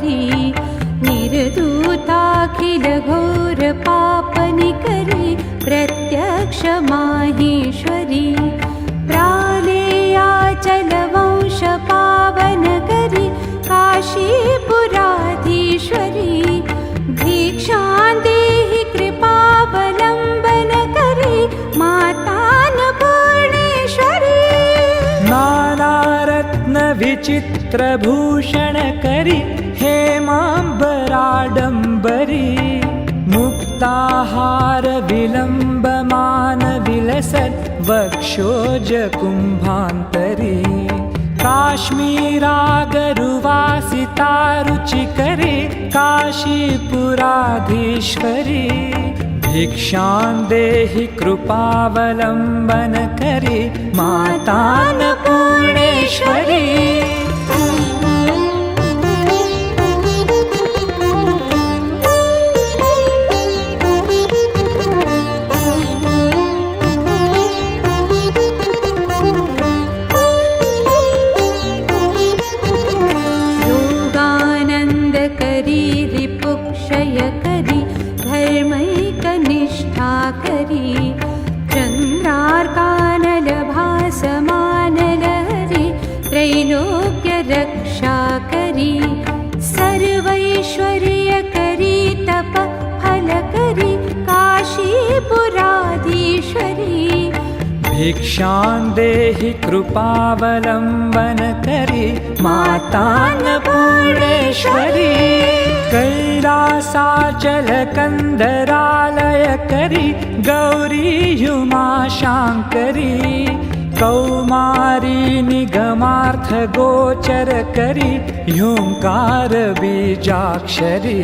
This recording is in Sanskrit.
करी निर्दूताखिल घोर पापनिकरी प्रत्यक्ष माहेश्वरी प्रालेयाचल वंश पावन करी काशीपुराधीश्वरी भिक्षां देहि कृपावलम्बन करी मातान्नपूर्णेश्वरी नानारत्न विचित्रभूषण करी हेमाम्बराडम्बरी मुक्ताहार विलम्बमान विलसत् वक्षोज कुम्भान्तरी काश्मीरागरुवासितारुचिकरी काशीपुराधीश्वरी भिक्षां देहि कृपावलम्बन करी मातान्नपूर्णेश्वरी रिपुक्षयकरी धर्मैकनिष्ठाकरी चन्द्रार्कानलभासमानलहरी त्रैलोक्यरक्षाकरी सर्वैश्वर्यकरी तपफलकरी काशीपुराधीश्वरी भिक्षां देहि कृपावलम्बन करी मातान्नपूर्णेश्वरी कैलासाचलकन्दरालय करी गौरी हुमाशाङ्करी कौमारी निगमार्थ गोचर करी ह्यूङ्कार बीजाक्षरी